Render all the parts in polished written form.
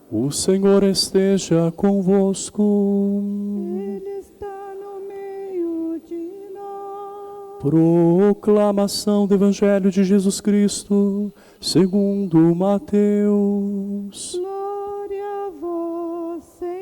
O Senhor esteja convosco. Ele está no meio de nós. Proclamação do Evangelho de Jesus Cristo, segundo Mateus. Glória a vós, Senhor.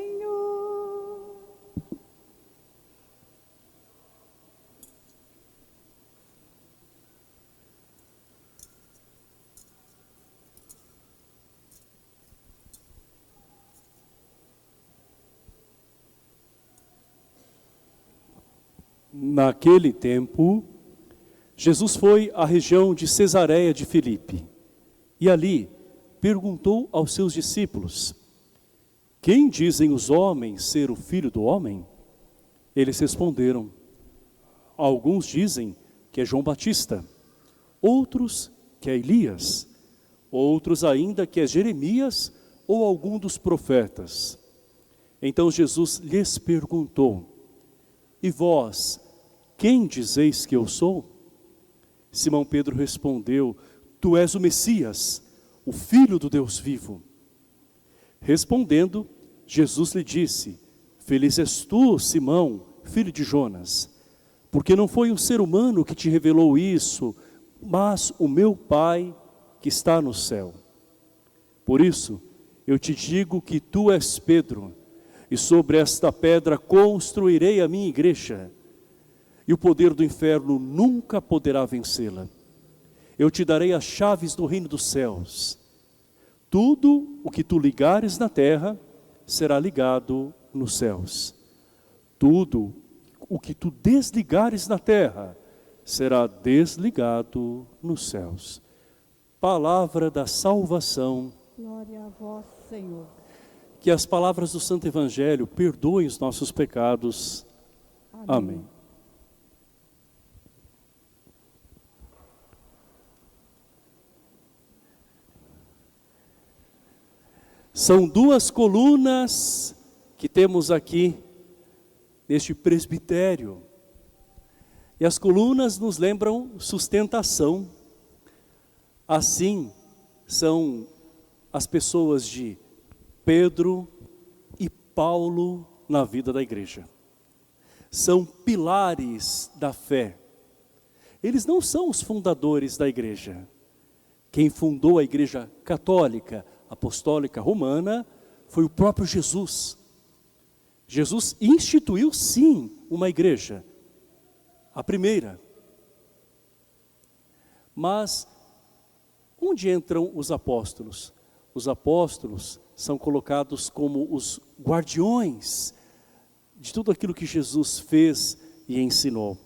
Naquele tempo, Jesus foi à região de Cesareia de Filipe e ali perguntou aos seus discípulos: quem dizem os homens ser o Filho do Homem? Eles responderam: alguns dizem que é João Batista, outros que é Elias, outros ainda que é Jeremias ou algum dos profetas. Então Jesus lhes perguntou: e vós, quem dizeis que eu sou? Simão Pedro respondeu: tu és o Messias, o Filho do Deus vivo. Respondendo, Jesus lhe disse: feliz és tu, Simão, filho de Jonas, porque não foi um ser humano que te revelou isso, mas o meu Pai que está no céu. Por isso, eu te digo que tu és Pedro, e sobre esta pedra construirei a minha igreja, e o poder do inferno nunca poderá vencê-la. Eu te darei as chaves do reino dos céus. Tudo o que tu ligares na terra será ligado nos céus. Tudo o que tu desligares na terra será desligado nos céus. Palavra da salvação. Glória a vós, Senhor. Que as palavras do Santo Evangelho perdoem os nossos pecados. Amém. São duas colunas que temos aqui neste presbitério. E as colunas nos lembram sustentação. Assim são as pessoas de Pedro e Paulo na vida da igreja. São pilares da fé. Eles não são os fundadores da igreja. Quem fundou a igreja católica, apostólica romana, foi o próprio Jesus. Jesus instituiu sim uma igreja, a primeira. Mas onde entram os apóstolos? Os apóstolos são colocados como os guardiões de tudo aquilo que Jesus fez e ensinou.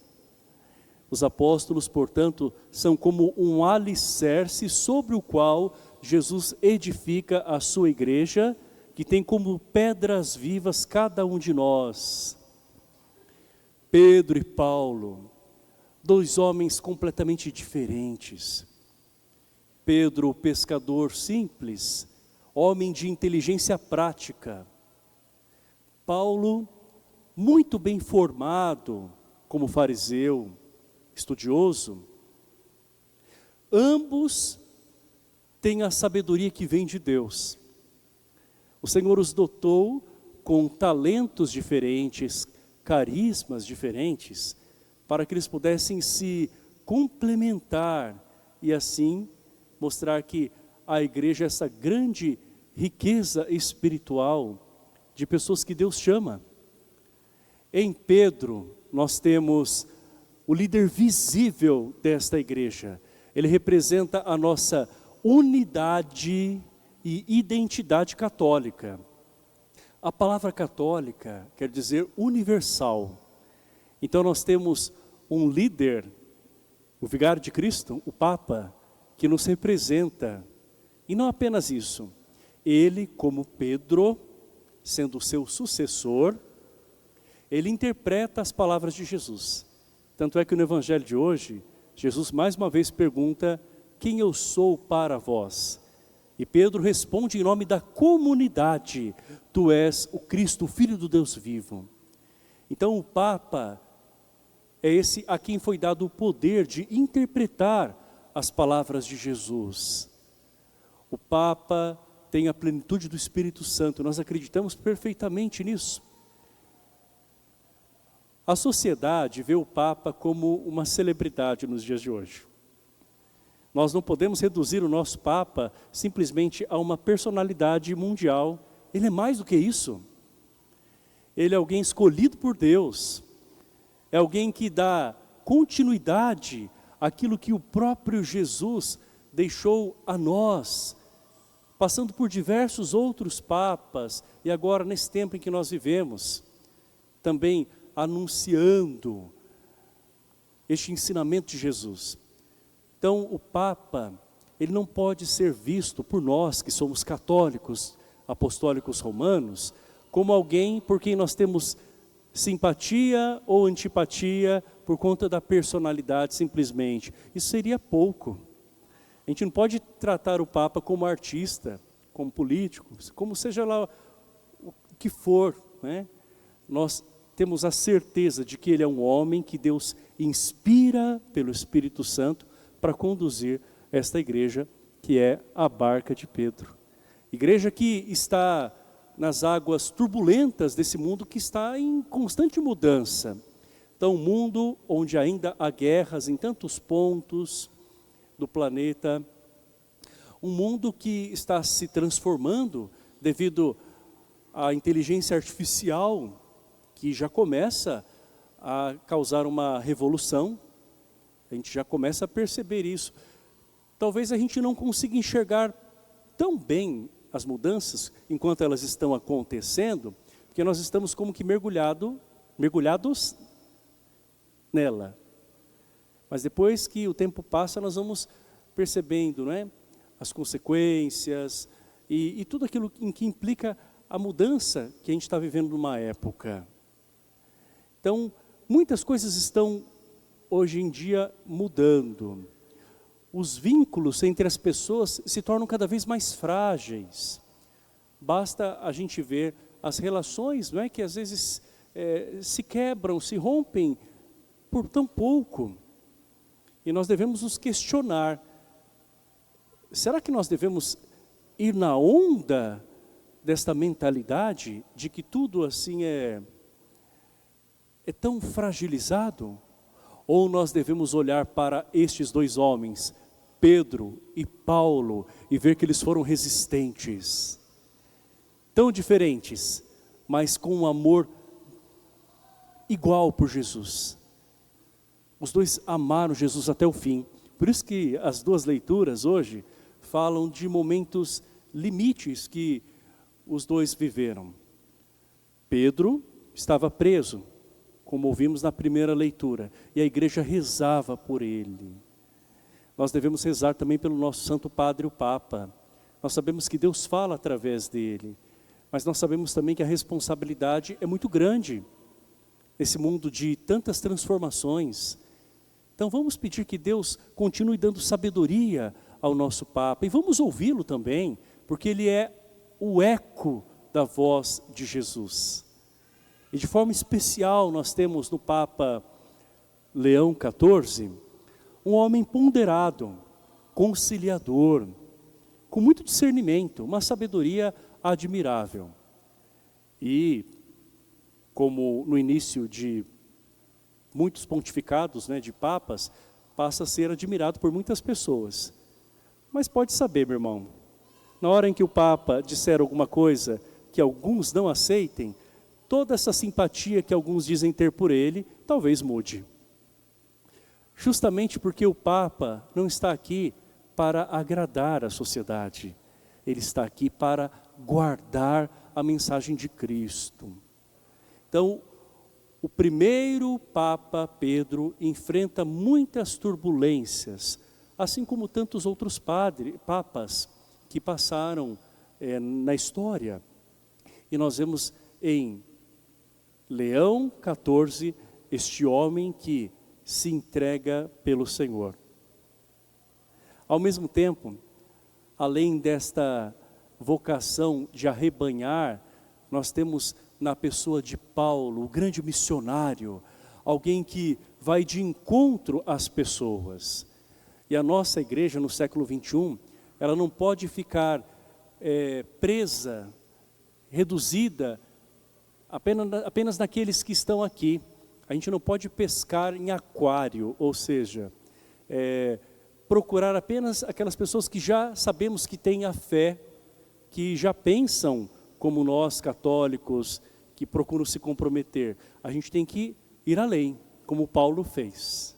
Os apóstolos, portanto, são como um alicerce sobre o qual Jesus edifica a sua igreja, que tem como pedras vivas cada um de nós. Pedro e Paulo, dois homens completamente diferentes. Pedro, pescador simples, homem de inteligência prática. Paulo, muito bem formado como fariseu, estudioso. Ambos têm a sabedoria que vem de Deus. O Senhor os dotou com talentos diferentes, carismas diferentes, para que eles pudessem se complementar e assim mostrar que a igreja é essa grande riqueza espiritual de pessoas que Deus chama. Em Pedro, nós temos o líder visível desta igreja. Ele representa a nossa unidade e identidade católica. A palavra católica quer dizer universal. Então nós temos um líder, o vigário de Cristo, o Papa, que nos representa. E não apenas isso, ele, como Pedro, sendo o seu sucessor, ele interpreta as palavras de Jesus. Tanto é que no Evangelho de hoje, Jesus mais uma vez pergunta: quem eu sou para vós? E Pedro responde em nome da comunidade: tu és o Cristo, o Filho do Deus vivo. Então o Papa é esse a quem foi dado o poder de interpretar as palavras de Jesus. O Papa tem a plenitude do Espírito Santo. Nós acreditamos perfeitamente nisso. A sociedade vê o Papa como uma celebridade nos dias de hoje. Nós não podemos reduzir o nosso Papa simplesmente a uma personalidade mundial. Ele é mais do que isso. Ele é alguém escolhido por Deus. É alguém que dá continuidade àquilo que o próprio Jesus deixou a nós, passando por diversos outros papas, e agora nesse tempo em que nós vivemos, também anunciando este ensinamento de Jesus. Então o Papa, ele não pode ser visto por nós que somos católicos, apostólicos romanos, como alguém por quem nós temos simpatia ou antipatia por conta da personalidade simplesmente. Isso seria pouco. A gente não pode tratar o Papa como artista, como político, como seja lá o que for, né? Nós temos a certeza de que ele é um homem que Deus inspira pelo Espírito Santo para conduzir esta igreja, que é a Barca de Pedro. Igreja que está nas águas turbulentas desse mundo que está em constante mudança. Então, um mundo onde ainda há guerras em tantos pontos do planeta, um mundo que está se transformando devido à inteligência artificial, que já começa a causar uma revolução. A gente já começa a perceber isso. Talvez a gente não consiga enxergar tão bem as mudanças enquanto elas estão acontecendo, porque nós estamos como que mergulhados nela. Mas depois que o tempo passa, nós vamos percebendo, né, as consequências e tudo aquilo em que implica a mudança que a gente está vivendo numa época. Então, muitas coisas estão hoje em dia mudando. Os vínculos entre as pessoas se tornam cada vez mais frágeis. Basta a gente ver as relações, não é, que às vezes se quebram, se rompem por tão pouco. E nós devemos nos questionar, será que nós devemos ir na onda desta mentalidade de que tudo assim é tão fragilizado? Ou nós devemos olhar para estes dois homens, Pedro e Paulo, e ver que eles foram resistentes, tão diferentes, mas com um amor igual por Jesus. Os dois amaram Jesus até o fim. Por isso que as duas leituras hoje falam de momentos limites que os dois viveram. Pedro estava preso, como ouvimos na primeira leitura, e a igreja rezava por ele. Nós devemos rezar também pelo nosso Santo Padre, o Papa. Nós sabemos que Deus fala através dele, mas nós sabemos também que a responsabilidade é muito grande nesse mundo de tantas transformações. Então vamos pedir que Deus continue dando sabedoria ao nosso Papa, e vamos ouvi-lo também, porque ele é o eco da voz de Jesus. E de forma especial nós temos no Papa Leão XIV, um homem ponderado, conciliador, com muito discernimento, uma sabedoria admirável. E como no início de muitos pontificados, né, de papas, passa a ser admirado por muitas pessoas. Mas pode saber, meu irmão, na hora em que o Papa disser alguma coisa que alguns não aceitem, toda essa simpatia que alguns dizem ter por ele, talvez mude. Justamente porque o Papa não está aqui para agradar a sociedade. Ele está aqui para guardar a mensagem de Cristo. Então, o primeiro Papa Pedro enfrenta muitas turbulências, assim como tantos outros papas que passaram na história. E nós vemos em Leão XIV, este homem que se entrega pelo Senhor. Ao mesmo tempo, além desta vocação de arrebanhar, nós temos na pessoa de Paulo, o grande missionário, alguém que vai de encontro às pessoas. E a nossa igreja no século XXI, ela não pode ficar presa, reduzida apenas naqueles que estão aqui. A gente não pode pescar em aquário, ou seja, procurar apenas aquelas pessoas que já sabemos que têm a fé, que já pensam como nós católicos, que procuram se comprometer. A gente tem que ir além, como Paulo fez.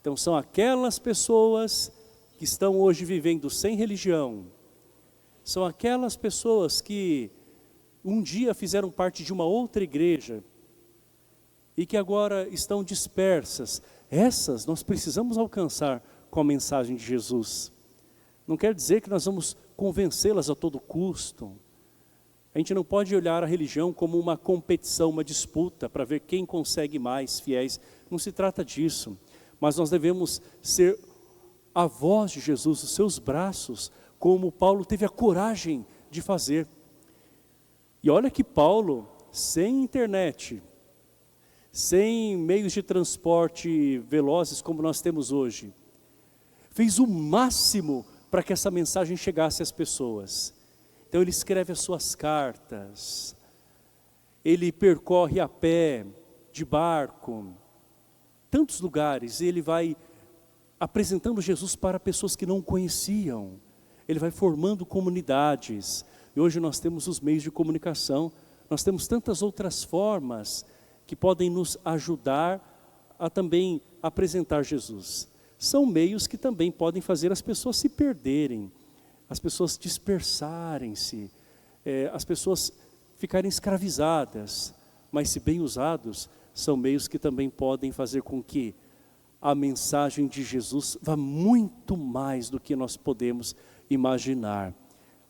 Então são aquelas pessoas que estão hoje vivendo sem religião, são aquelas pessoas que um dia fizeram parte de uma outra igreja e que agora estão dispersas. Essas nós precisamos alcançar com a mensagem de Jesus. Não quer dizer que nós vamos convencê-las a todo custo. A gente não pode olhar a religião como uma competição, uma disputa para ver quem consegue mais fiéis. Não se trata disso. Mas nós devemos ser a voz de Jesus, os seus braços, como Paulo teve a coragem de fazer. E olha que Paulo, sem internet, sem meios de transporte velozes como nós temos hoje, fez o máximo para que essa mensagem chegasse às pessoas. Então ele escreve as suas cartas, ele percorre a pé, de barco, tantos lugares, ele vai apresentando Jesus para pessoas que não conheciam. Ele vai formando comunidades. E hoje nós temos os meios de comunicação, nós temos tantas outras formas que podem nos ajudar a também apresentar Jesus. São meios que também podem fazer as pessoas se perderem, as pessoas dispersarem-se, as pessoas ficarem escravizadas, mas se bem usados, são meios que também podem fazer com que a mensagem de Jesus vá muito mais do que nós podemos imaginar.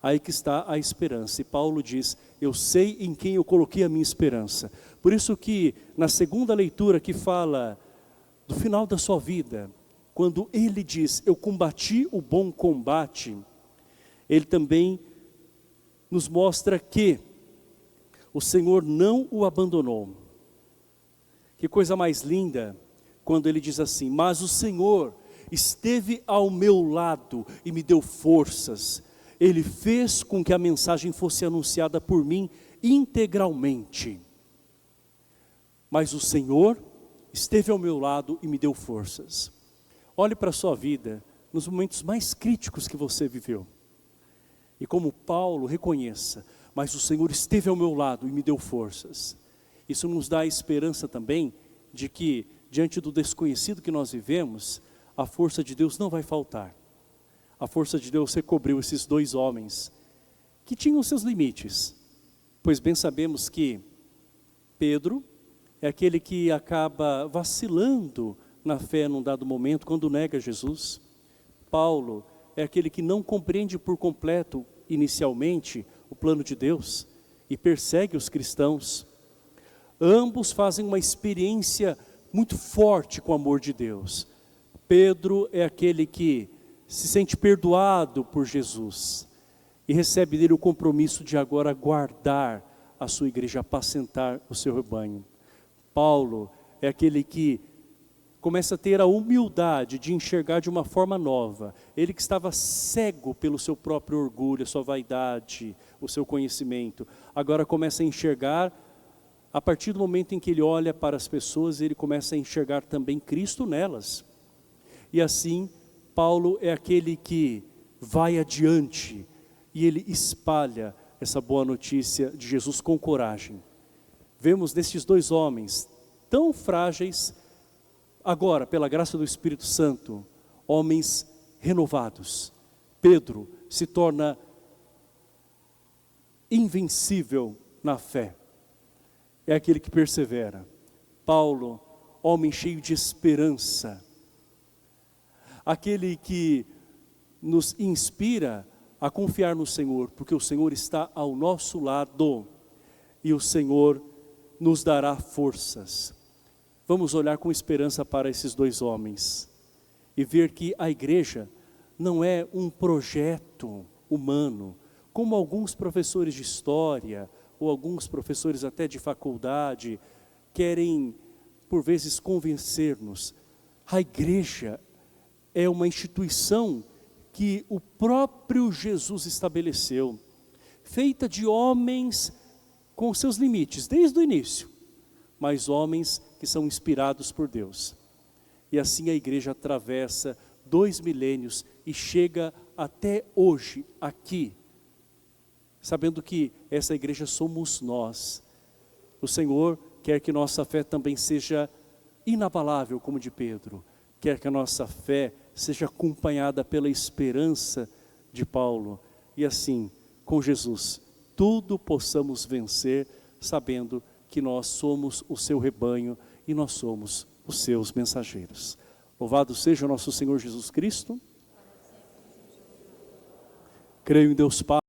Aí que está a esperança. E Paulo diz, eu sei em quem eu coloquei a minha esperança. Por isso que na segunda leitura que fala do final da sua vida, quando ele diz, eu combati o bom combate, ele também nos mostra que o Senhor não o abandonou. Que coisa mais linda, quando ele diz assim, mas o Senhor esteve ao meu lado e me deu forças. Ele fez com que a mensagem fosse anunciada por mim integralmente. Mas o Senhor esteve ao meu lado e me deu forças. Olhe para a sua vida, nos momentos mais críticos que você viveu. E como Paulo, reconheça, mas o Senhor esteve ao meu lado e me deu forças. Isso nos dá a esperança também de que, diante do desconhecido que nós vivemos, a força de Deus não vai faltar. A força de Deus recobriu esses dois homens, que tinham seus limites. Pois bem sabemos que Pedro é aquele que acaba vacilando na fé num dado momento, quando nega Jesus. Paulo é aquele que não compreende por completo, inicialmente, o plano de Deus e persegue os cristãos. Ambos fazem uma experiência muito forte com o amor de Deus. Pedro é aquele que se sente perdoado por Jesus e recebe dele o compromisso de agora guardar a sua igreja, apacentar o seu rebanho. Paulo é aquele que começa a ter a humildade de enxergar de uma forma nova. Ele que estava cego pelo seu próprio orgulho, a sua vaidade, o seu conhecimento, agora começa a enxergar, a partir do momento em que ele olha para as pessoas, ele começa a enxergar também Cristo nelas. E assim, Paulo é aquele que vai adiante e ele espalha essa boa notícia de Jesus com coragem. Vemos nestes dois homens tão frágeis, agora, pela graça do Espírito Santo, homens renovados. Pedro se torna invencível na fé. É aquele que persevera. Paulo, homem cheio de esperança. Aquele que nos inspira a confiar no Senhor, porque o Senhor está ao nosso lado e o Senhor nos dará forças. Vamos olhar com esperança para esses dois homens e ver que a igreja não é um projeto humano, como alguns professores de história ou alguns professores até de faculdade querem por vezes convencer-nos. A igreja é uma instituição que o próprio Jesus estabeleceu. feita de homens com seus limites, desde o início, mas homens que são inspirados por Deus. E assim a igreja atravessa 2 milênios e chega até hoje, aqui, sabendo que essa igreja somos nós. O Senhor quer que nossa fé também seja inabalável, como de Pedro. Quer que a nossa fé seja acompanhada pela esperança de Paulo. E assim, com Jesus, tudo possamos vencer, sabendo que nós somos o seu rebanho e nós somos os seus mensageiros. Louvado seja o nosso Senhor Jesus Cristo. Creio em Deus Pai.